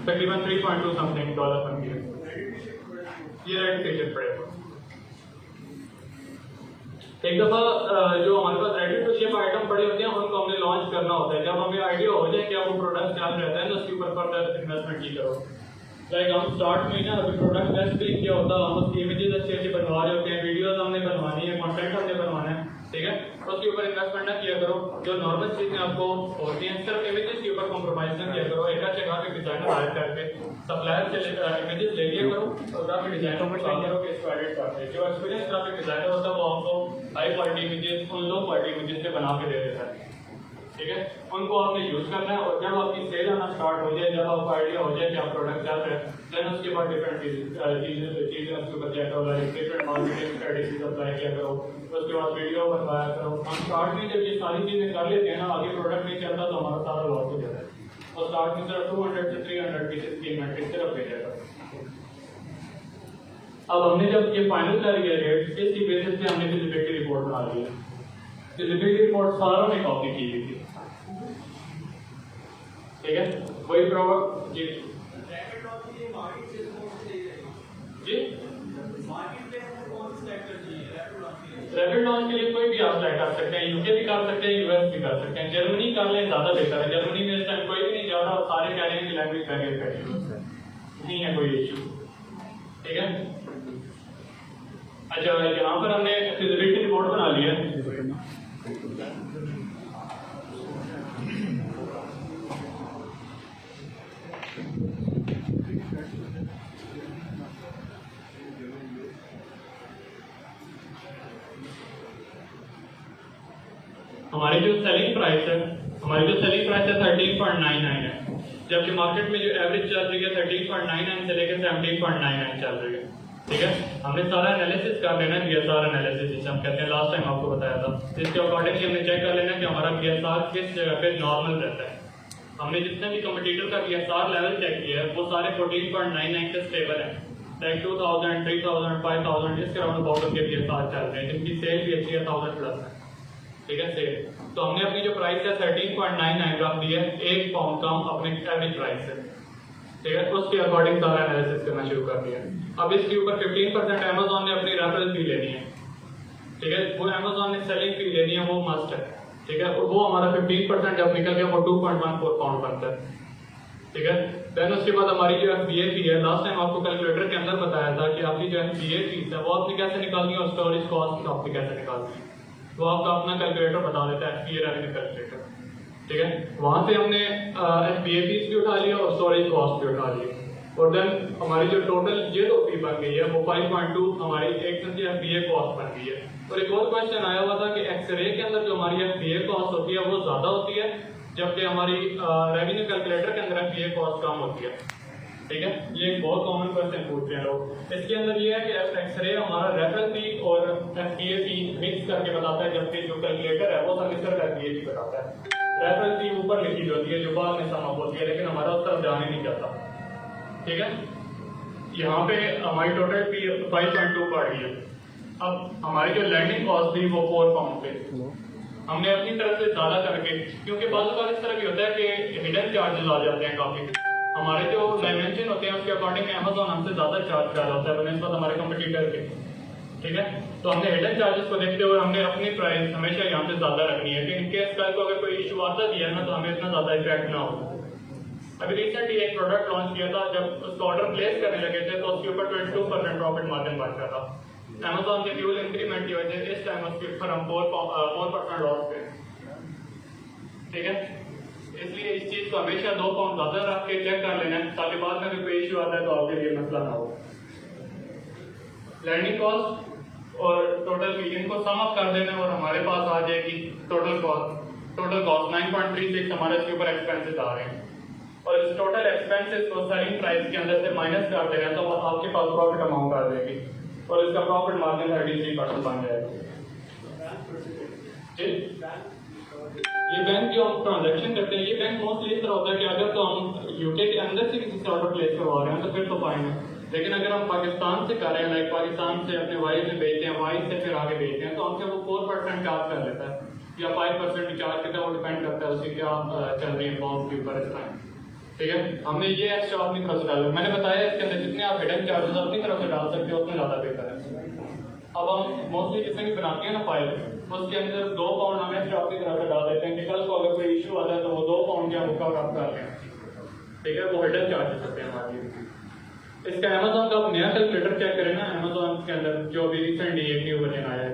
तकरीबन 3.2 something dollar बनती है। ये रेड फीचर पड़ेगा। एक दफा जो हमारे पास रेडी टू शिप आइटम पड़े होते हैं उनको हमने लॉन्च करना होता है। जब हमें आइडिया हो जाए क्या वो प्रोडक्ट क्या रहता है तो उसके ऊपर फर्दर इन्वेस्टमेंट की करो। लाइक हम स्टार्ट में ना अभी प्रोडक्ट टेस्ट भी किया होता है, हम उसकी इमेजेस अच्छी अच्छी बनवा रहे होते हैं, वीडियोस हमने बनवानी है, कंटेंट हमने बनवाना है, ठीक है। उसके ऊपर इन्वेस्टमेंट ना किया करो। जो नॉर्मल चीजें आपको होती हैं सिर्फ इमेजेस के ऊपर कॉम्प्रोमाइज ना किया करो। एक अच्छे ग्राफिक डिजाइनर हायर करके सप्लायर से इमेजेस ले लिया करो और ग्राफिक डिजाइनर को काम करो कि इसको एडिट करते हैं। जो एक्सपीरियंस ग्राफिक डिजाइनर होता है वो आपको हाई क्वालिटी इमेजेस उन लो क्वालिटी इमेजेस से बना के दे देता है, ठीक है। उनको आपने यूज करना है और जब आपकी सेल आना स्टार्ट हो जाए, जब आपको आइडिया हो जाए कि आप प्रोडक्ट चल रहे हैं, देन उसके बाद डिफरेंट चीजें उसके ऊपर चेक करो, like different marketing strategies apply किया करो, उसके बाद वीडियो बनवाया करो। हम स्टार्ट में जब ये सारी चीजें कर लेते हैं ना, आगे प्रोडक्ट नहीं चलता तो हमारा सारा लॉस हो जाता है। और स्टार्ट में सिर्फ 200 से 300 पीसेस की इन्वेंटरी सिर्फ ले जाएगा। अब हमने जब ये फाइनल कर लिया रेट, इसकी बेसिस पे हमने फिजिबिलिटी रिपोर्ट बना ली है। फिजिबिलिटी रिपोर्ट सारों ने कॉपी की हुई थी, ठीक है। वही प्रोडक्ट जी जी रैपिड लॉन्च के लिए कोई भी आप ट्राई कर सकते हैं, यूके भी कर सकते हैं, यूएस भी कर सकते हैं। जर्मनी कर लें ज्यादा बेहतर है। जर्मनी में इस टाइम कोई भी नहीं जा रहा और सारे कह रहे हैं कि लैंग्वेज बैरियर है, नहीं है कोई इश्यू, ठीक है। अच्छा, यहाँ पर हमने फिजिबिलिटी रिपोर्ट बना लिया है। हमारी जो सेलिंग प्राइस है 13.99 है, जबकि मार्केट में जो एवरेज चल रही है 13.99 से लेकर 17.99 चल रही है, ठीक है। हमने सारा एनालिसिस कर लेना है, बीएसआर एनालिसिस जिसे हम कहते हैं, लास्ट टाइम आपको बताया था। इसके अकॉर्डिंगली हमने चेक कर लेना कि हमारा बीएसआर किस जगह पे नॉर्मल रहता है। हमने जितने भी कम्पिटिटर का बीएसआर लेवल चेक किया है वो सारे 14.99 के स्टेबल है। लाइक 2000, 3000, 5000 इसके अराउंड अबाउट के बीएसआर चल रहे हैं, जिनकी सेल भी अच्छी है, 1000 प्लस है, ठीक है सेल। तो हमने अपनी जो प्राइस है 13.99 रख दी है, 1 पाउंड कम अपने एवरेज प्राइस है, ठीक है। उसके अकॉर्डिंग सारा एनालिसिस करना शुरू कर दिया। अब इसके ऊपर 15% अमेज़न ने अपनी रेफरल फी लेनी है, ठीक है। वो अमेज़न ने सेलिंग फी लेनी है, वो मस्ट है, ठीक है। और वो हमारा 15% जब निकल गया वो 2.14 पाउंड बनता है, ठीक है। देन उसके बाद हमारी जो एफबीए फी है, लास्ट टाइम आपको कैलकुलेटर के अंदर बताया था कि आपकी जो एफबीए फीस है वो आपने कैसे निकालनी है और स्टोरेज कॉस्ट आपने कैसे निकालनी है, वो आपका अपना कैलकुलेटर बता देता है, एफबीए रेवेन्यू कैलकुलेटर, ठीक है। वहां से हमने एफबीए फीस भी उठा लिया और स्टोरेज कॉस्ट भी उठा लिया। और देन हमारी जो टोटल ये दो फी बन गई है वो 5.2 हमारी एक तरह से एफबीए कॉस्ट बन गई है। और एक और क्वेश्चन आया हुआ था कि एक्सरे के अंदर जो हमारी एफबीए कॉस्ट होती है वो ज्यादा होती है, जबकि हमारी रेवेन्यू कैलकुलेटर के अंदर एफबीए कॉस्ट कम होती है, ठीक है। ये एक बहुत कॉमन क्वेश्चन पूछ रहे हैं लोग। इसके अंदर ये है कि एक्सरे हमारा रेफरल फी और एफबीए फी मिक्स करके बताता है, जबकि जो कैलकुलेटर है वो सेमेस्टर का एफबीए फी बताता है। रेफरल फी ऊपर लिखी होती है जो बाद में सम अप होती है, लेकिन हमारा उस तरफ जाने नहीं जाता, ठीक है। यहाँ पे हमारी टोटल फी 5.2 पड़ गई है। अब हमारी जो लैंडिंग कॉस्ट थी वो 4 पाउंड पे हमने अपनी तरफ से ज्यादा करके, क्योंकि बाज़ बार इस तरह भी होता है कि हिडन चार्जेस आ जाते हैं काफी। हमारे जो डायमेंशन होते हैं उसके अकॉर्डिंग अमेज़न हमसे ज्यादा चार्ज कर होता है बनस्पत हमारे कंपटीटर के, ठीक है। तो हमने हिडन चार्जेस को देखते हुए हमने अपनी प्राइस हमेशा यहाँ पे ज्यादा रखनी है कि इनकेस कल को अगर कोई इशू आता भी है ना तो हमें इतना ज्यादा इफेक्ट ना हो। अभी रिसेंटली एक प्रोडक्ट लॉन्च किया था, जब उसको ऑर्डर प्लेस करने लगे थे तो उसके ऊपर 22% प्रॉफिट मार्जिन बच रहा था। अमेज़न के फ्यूल इंक्रीमेंट की वजह से इस टाइम उसके ऊपर हम 4% लॉस पे, ठीक है। इसलिए इस चीज को हमेशा 2 पाउंड ज्यादा रख के चेक कर लेना है ताकि बाद में कोई इशू आता है तो आपके लिए मसला ना हो। लैंडिंग कॉस्ट और टोटल फी इनको सम अप कर देना और हमारे पास आ जाएगी टोटल कॉस्ट 9.36 हमारे इसके ऊपर एक्सपेंसेस आ रहे हैं। और इस टोटल एक्सपेंसेस को सेलिंग प्राइस के अंदर से माइनस कर देना तो आपके पास प्रॉफिट अमाउंट आ जाएगी और इसका प्रॉफिट मार्जिन 33% बन जाएगा। ये बैंक जो हम ट्रांजैक्शन करते हैं, ये बैंक मोस्टली इस तरह होता है कि अगर तो हम यूके के अंदर से किसी से ऑर्डर प्लेस करवा रहे हैं तो फिर तो फाइन है, लेकिन अगर हम पाकिस्तान से कर रहे हैं, लाइक पाकिस्तान से अपने वाई में भेजते हैं, वाई से फिर आगे भेजते हैं, तो हमसे वो 4% चार्ज कर लेता है या 5% चार्ज करता है, वो डिपेंड करता है उसकी क्या चल रही है अमाउंट के ऊपर इस टाइम, ठीक है, हमने ये एक्स्ट्रा अपनी तरफ से डाला। मैंने बताया इसके अंदर जितने आप हिडन चार्जेस अपनी तरफ से डाल सकते हो उतना ज़्यादा बेहतर है। अब हम मोस्टली जितने भी बनाते हैं ना फाइल, उसके अंदर 2 पाउंड हम एक्स्ट्रा अपनी तरफ से डाल देते हैं कि कल को अगर कोई इशू आता है तो वो 2 पाउंड क्या बुक आप कर लें। ठीक है, वो हिडन चार्जेस होते हैं हमारे लिए। इसका अमेजोन का आप नया कैलकुलेटर चेक करें ना, अमेजोन के अंदर जो भी रिसेंटली एक न्यू वर्जन आया है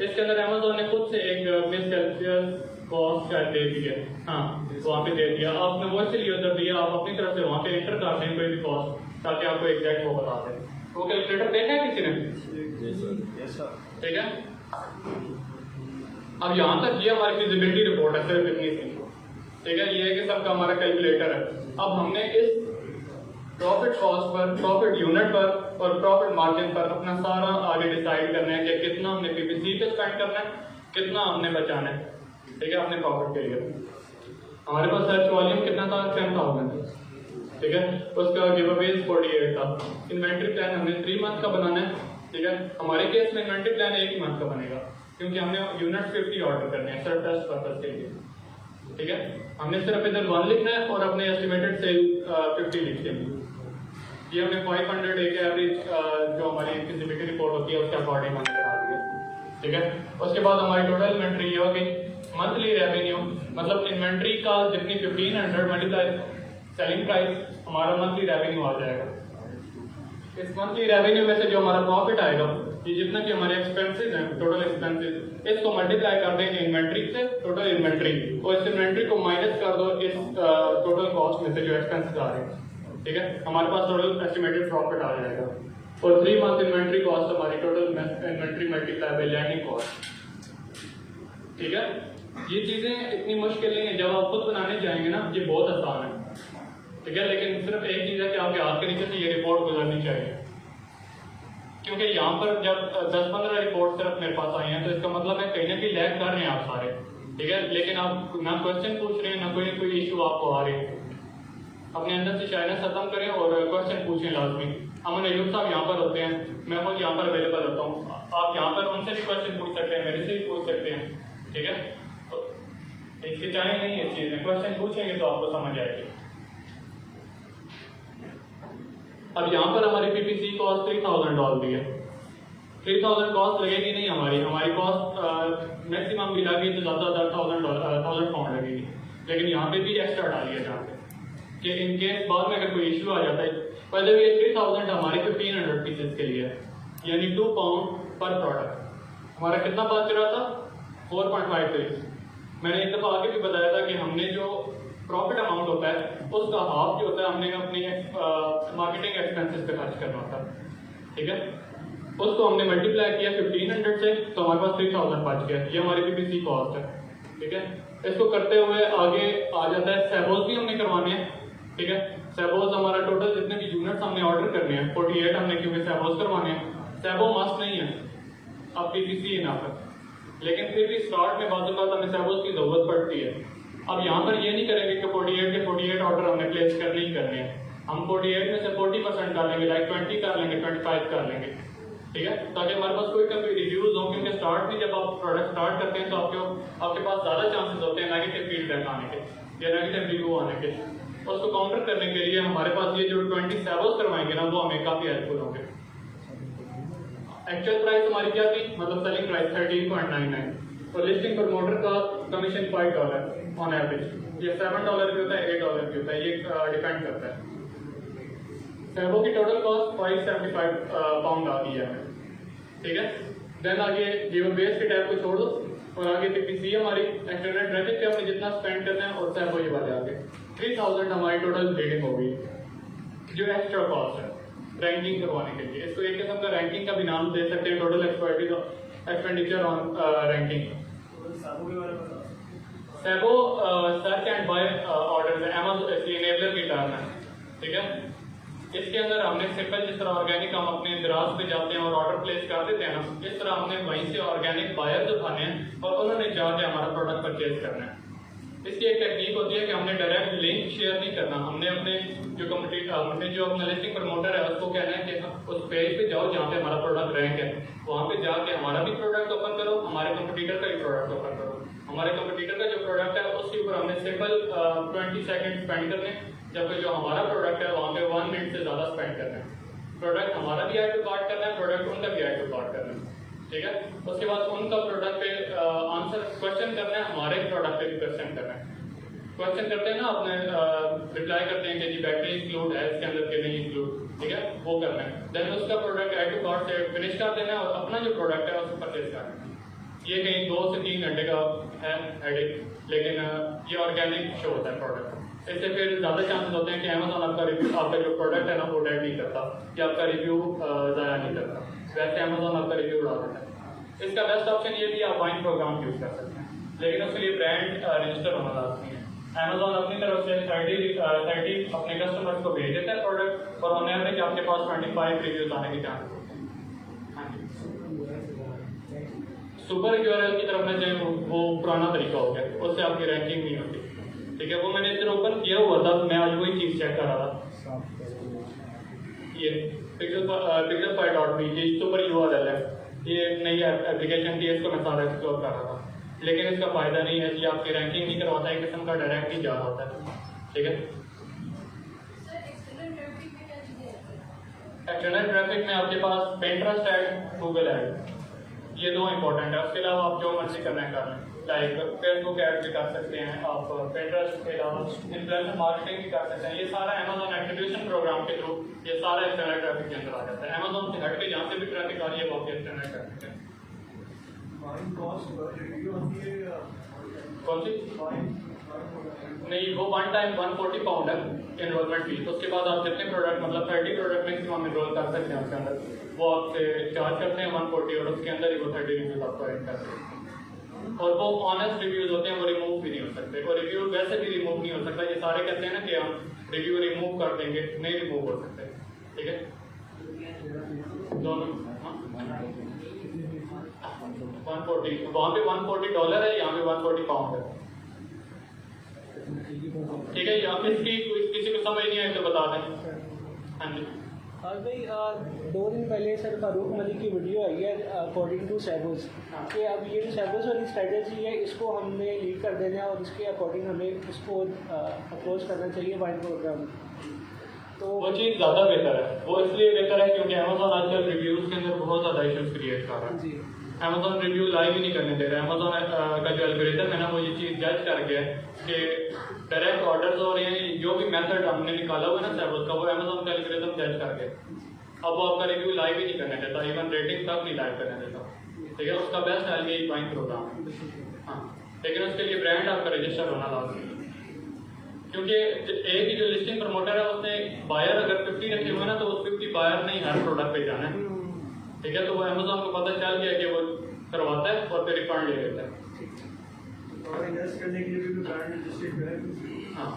इसके अंदर अमेजोन ने खुद से एक मिसकैलकुलेट कॉस्ट का दे दिया। हाँ, वहाँ पे दे दिया, आपने वो इसलिए उधर दिया, आप अपनी तरफ से वहाँ पे एंटर कर दें कोई भी कॉस्ट ताकि आपको एग्जैक्ट वो बता दें। वो कैलकुलेटर देखा है किसी ने? ठीक है, अब यहाँ तक ये हमारी फिजिबिलिटी रिपोर्ट है सिर्फ इतनी सी। ठीक है, ये है कि सबका हमारा कैलकुलेटर है। अब हमने इस profit cost per, profit unit पर और प्रॉफिट मार्जिन पर अपना सारा आगे डिसाइड करना है कि कितना हमने पीपीसी पे स्पेंड करना है, कितना हमने बचाना है। ठीक है, अपने प्रॉफिट के लिए हमारे पास सर्च वॉल्यूम कितना था? 10,000। ठीक है, उसका गिव अवे 48 था। इन्वेंट्री प्लान हमने 3 मंथ का बनाना है। ठीक है, हमारे केस में इन्वेंट्री प्लान 1 ही मंथ का बनेगा क्योंकि हमने यूनिट 50 ऑर्डर करने हैं सिर्फ टेस्ट पर्पस के लिए। ठीक है, हमने सिर्फ इधर 1 लिखना है और अपने एस्टिमेटेड सेल 50 लिख देंगे। ये हमने 500 एक एवरेज जो हमारी फिजिबिलिटी रिपोर्ट होती है उसके अकॉर्डिंग हमने बना दिया। ठीक है, उसके बाद हमारी टोटल इन्वेंट्री ये हो गई। मंथली रेवेन्यू मतलब इन्वेंट्री का जितनी 1500 मल्टीप्लाई सेलिंग प्राइस हमारा मंथली रेवेन्यू आ जाएगा। इस मंथली रेवेन्यू में से जो हमारा प्रॉफिट आएगा, ये जितना कि हमारे एक्सपेंसेस हैं, टोटल एक्सपेंसेस, इसको मल्टीप्लाई कर देंगे इन्वेंट्री से, टोटल इन्वेंट्री, और इस इन्वेंट्री को माइनस कर दो इस टोटल कॉस्ट में से जो एक्सपेंसेस आ रहे हैं। ठीक है, हमारे पास टोटल एस्टिमेटेड प्रॉफिट आ जाएगा। और 3 मंथ इन्वेंट्री कॉस्ट हमारी total inventory multiply by landing cost. ठीक है, ये चीजें इतनी मुश्किल नहीं है, जब आप खुद बनाने जाएंगे ना ये बहुत आसान है। ठीक है, लेकिन सिर्फ एक चीज है कि आपके हाथ के नीचे से ये रिपोर्ट गुजरनी चाहिए, क्योंकि यहाँ पर जब 10-15 रिपोर्ट सिर्फ मेरे पास आई हैं तो इसका मतलब है कहीं ना कहीं लैग कर रहे हैं आप सारे। ठीक है, लेकिन आप ना क्वेश्चन पूछ रहे हैं ना कोई इशू आपको आ रही है। अपने अंदर से शायद खत्म करें और क्वेश्चन पूछें लाजमी। अमन अयूब साहब यहाँ पर होते हैं, मैं खुद यहाँ पर अवेलेबल होता हूँ, आप यहाँ पर उनसे भी क्वेश्चन पूछ सकते हैं, मेरे से भी पूछ सकते हैं। ठीक है, तो हिचकिचाएं नहीं इस चीज में, क्वेश्चन पूछेंगे तो आपको समझ आएगी। अब यहाँ पर हमारी पीपीसी कॉस्ट $3,000 दी है। 3,000 कॉस्ट लगेगी नहीं, हमारी कॉस्ट मैक्सिमम भी लगी तो ज़्यादा 1,000 पाउंड लगेगी, लेकिन यहाँ पे भी एक्स्ट्रा डाली है जहाँ पे कि इन केस बाद में अगर कोई इशू आ जाता है। पहले भी 3,000 हमारे 1,500 पीसेस के लिए, यानी 2 पाउंड पर प्रोडक्ट। हमारा कितना बात कर रहा था? 4.53। मैंने एक दफ़ा आगे भी बताया था कि हमने जो प्रॉफिट अमाउंट होता है उसका हाफ जो होता है हमने अपने मार्केटिंग एक्सपेंसेस पे खर्च करना होता है। ठीक है, उसको हमने मल्टीप्लाई किया 1,500 से तो हमारे पास 3,000 बच गया। ये हमारी पीपीसी कॉस्ट है। ठीक है, इसको करते हुए आगे आ जाता है सैबोज भी हमने करवाने हैं। ठीक है, सैबोज हमारा टोटल जितने भी यूनिट्स हमने ऑर्डर करने हैं 48 हमने, क्योंकि सैबोज करवाने हैं। सैबो मस्ट नहीं है, अब पीपीसी है ना पर, लेकिन फिर भी स्टार्ट में बात हमें सैबोज की जरूरत पड़ती है। अब यहाँ पर ये नहीं करेंगे कि 48 के 48 ऑर्डर हमने प्लेस करने ही करने हैं। हम 48 में से 40% डालेंगे, लाइक 20 कर लेंगे, 25 कर लेंगे। ठीक है, ताकि हमारे पास कोई कभी रिव्यूज हो, क्योंकि स्टार्ट में जब आप प्रोडक्ट स्टार्ट करते हैं तो आपके पास ज़्यादा चांसेस होते हैं नेगेटिव फीडबैक आने के या नेगेटिव रिव्यू आने के। उसको काउंटर करने के लिए हमारे पास ये जो 20 सैबोज करवाएंगे ना वो हमें काफ़ी हेल्पफुल होंगे। एक्चुअल प्राइस हमारी क्या थी, मतलब सेलिंग प्राइस 13.99 और लिस्टिंग प्रमोटर का कमीशन $5 ऑन एवरेज। ये $7 भी होता है, $8 भी होता है, ये डिपेंड करता है। सैबो की टोटल कॉस्ट 575 पाउंड आती है। ठीक है, देन आगे गिवन बेस के टैब को छोड़ दो और आगे पीपीसी हमारी इंटरनेट ट्रैफिक पे हमने जितना स्पेंड करना है और सैबो ये वाले आगे 3,000 हमारी टोटल ब्लीडिंग हो गई। जो एक्स्ट्रा कॉस्ट है रैंकिंग करवाने के लिए, इसको एक किस्म का रैंकिंग का भी नाम दे सकते हैं, टोटल एक्सपेंडिचर ऑन रैंकिंग। सैबो सर्च एंड बाय ऑर्डर है, अमेज़न इनेबलर की टर्म है। ठीक है, इसके अंदर हमने सिंपल जिस तरह ऑर्गेनिक हम अपने दराज पे जाते हैं और ऑर्डर प्लेस कर देते हैं ना, इस तरह हमने वहीं से ऑर्गेनिक बायर्स उठाने हैं और उन्होंने जाके हमारा प्रोडक्ट परचेज करना है। इसकी एक टेक्निक होती है कि हमने डायरेक्ट लिंक शेयर नहीं करना, हमने अपने जो अपना लिस्टिंग प्रमोटर है उसको कहना है कि उस पेज पे जाओ जहाँ पे हमारा प्रोडक्ट रैंक है, वहाँ पे जाके हमारा भी प्रोडक्ट ओपन करो, हमारे कंपटीटर का भी प्रोडक्ट ओपन करो। हमारे कंपटीटर का जो प्रोडक्ट है उसके ऊपर हमने सिंपल 20 सेकंड स्पेंड करने जबकि जो हमारा प्रोडक्ट है वहाँ पे 1 मिनट से ज़्यादा स्पेंड कर रहे हैं। प्रोडक्ट हमारा भी ऐड टू कार्ट करना है, प्रोडक्ट उनका भी ऐड टू कार्ट करना है, ठीक है। उसके बाद उनका प्रोडक्ट पे आंसर क्वेश्चन करना है, हमारे प्रोडक्ट पे भी क्वेश्चन करना है। क्वेश्चन करते हैं ना, अपने रिप्लाई करते हैं कि जी बैटरी इंक्लूड है इसके अंदर कि नहीं इंक्लूड, ठीक है, वो करना है। देन उसका प्रोडक्ट ऐड टू कार्ट से फिनिश कर देना है और अपना जो प्रोडक्ट है उसको परचेज करना है। ये कहीं 2 से 3 घंटे का है हेडेक, लेकिन ये ऑर्गेनिक शो होता है प्रोडक्ट। इससे फिर ज़्यादा चांसेस होते हैं कि अमेजोन आपका रिव्यू, आपका जो प्रोडक्ट है ना वो डेड नहीं करता या आपका रिव्यू ज़ाया नहीं करता। वैसे अमेजोन आपका रिव्यू उड़ा देता है। इसका बेस्ट ऑप्शन ये भी, आप बाइंग प्रोग्राम यूज़ कर सकते हैं, लेकिन उसके लिए ब्रांड रजिस्टर होना लाजमी है। अमेजोन अपनी तरफ से 30 अपने कस्टमर्स को भेज देता है प्रोडक्ट, और ऑन एवरेज आपके पास 25 रिव्यूज आने के चांसेस होते हैं। हाँ जी, सुपर यूआरएल की तरफ में जाए वो पुराना तरीका हो गया, उससे आपकी रैंकिंग नहीं होती, ठीक है। वो मैंने इधर ओपन किया हुआ था, मैं आज वही चीज़ चेक कर रहा था। ये pixelfy.me ये सुपर यूआरएल है, ये नई एप्लीकेशन थी, इसको मैं सारा एक्सप्लोर कर रहा था, लेकिन इसका फायदा नहीं है जी, आपकी रैंकिंग नहीं करवाता, एक किस्म का डायरेक्ट ही जा होता है, ठीक है। एक्सटर्नल ट्रैफिक में आपके पास Pinterest ऐड, गूगल ऐड, ये 2 इंपॉर्टेंट है। उसके अलावा आप जो मर्जी करना है कर लें, लाइक फेसबुक ऐड भी कर सकते हैं आप, Pinterest के अलावा इन्फ्लुएंसर मार्केटिंग भी कर सकते हैं। ये सारा अमेजोन एट्रीब्यूशन प्रोग्राम के थ्रू ये सारा एक्सटर्नल ट्रैफिक के अंदर आ जाता है। अमेजोन से हट के जहाँ से भी ट्रैफिक आ रही है वो आपकी एक्सटर्नल ट्रैफिक है। कौन सी? नहीं, वो वन टाइम 140 पाउंड है एनरोलमेंट फीस। उसके बाद आप जितने प्रोडक्ट, मतलब 30 प्रोडक्ट मैक्सिमम एनरोल कर सकते हैं उसके अंदर, वो आपसे चार्ज करते हैं 140, और उसके अंदर ही वो 30 रिव्यूज आपको ऐड करते हैं। और वो ऑनेस्ट रिव्यूज होते हैं, वो रिमूव भी नहीं हो सकते, और रिव्यू वैसे भी रिमूव नहीं हो सकता। ये सारे कहते हैं ना कि हम रिव्यू रिमूव कर देंगे, नहीं रिमूव हो सकते, ठीक है। दोनों 140, वहाँ पे $140 है, यहाँ पे 140 पाउंड है, ठीक है। यहाँ पे किसी को समझ नहीं आए तो बता दें। हाँ जी, और भाई 2 दिन पहले सर फारूक मलिक की वीडियो आई है अकॉर्डिंग टू सेबोस, कि अब ये जो सेबोस वाली स्ट्रेटेजी है इसको हमने लीड कर देना है और इसके अकॉर्डिंग हमें इसको अप्रोच करना चाहिए बाइंग प्रोग्राम। तो वो चीज़ ज़्यादा बेहतर है। वो इसलिए बेहतर है क्योंकि अमेजोन आजकल रिव्यूज़ के अंदर बहुत ज़्यादा इशूज़ क्रिएट कर रहा है जी। अमेजोन रिव्यू लाइव ही नहीं करने दे रहा है। अमेजोन का जो एल्गोरिथम है ना, वो ये चीज़ जज कर गया है कि डायरेक्ट ऑर्डर्स और ये जो भी मेथड हमने निकाला हुआ है ना सेबोस का, वो अमेजोन का एल्गोरिथम जज कर गया। अब वो आपका रिव्यू लाइव ही नहीं करने देता, इवन रेटिंग तक नहीं लाइव करने देता, ठीक है। उसका बेस्ट है ये बाइंग प्रोग्राम है, हाँ, लेकिन उसके लिए ब्रांड आपका रजिस्टर होना लाजमी है, क्योंकि एक ही जो लिस्टिंग प्रमोटर है उसने बायर अगर 50 रखे हुए ना, तो उस 50 बायर नहीं हर प्रोडक्ट पे जाना है, ठीक है। तो वो अमेजोन को पता चल गया कि वो करवाता है और फिर रिफंड ले लेता है। इन्वेस्ट करने के लिए भी ब्रांड रजिस्ट्री करें। हाँ,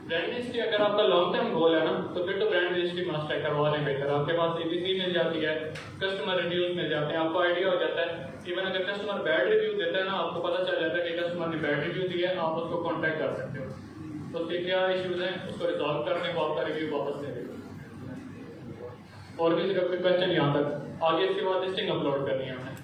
ब्रांड रजिस्ट्री अगर आपका लॉन्ग टर्म गोल है ना, तो फिर तो ब्रांड रजिस्ट्री मस्ट है, करवा लें बेहतर। आपके पास CPC मिल जाती है, कस्टमर रिव्यूज मिल जाते हैं, आपको आइडिया हो जाता है। इवन अगर कस्टमर बैड रिव्यू देता है ना, आपको पता चल जाता है कि कस्टमर ने बैड रिव्यू दिया है, आप उसको कॉन्टैक्ट कर सकते हो, तो उसके क्या इश्यूज हैं उसको रिजॉल्व करने को आपका रिव्यू वापस ले लेगा। और भी कोई क्वेश्चन यहाँ तक? आगे इसके बाद लिस्टिंग अपलोड करनी है हमें।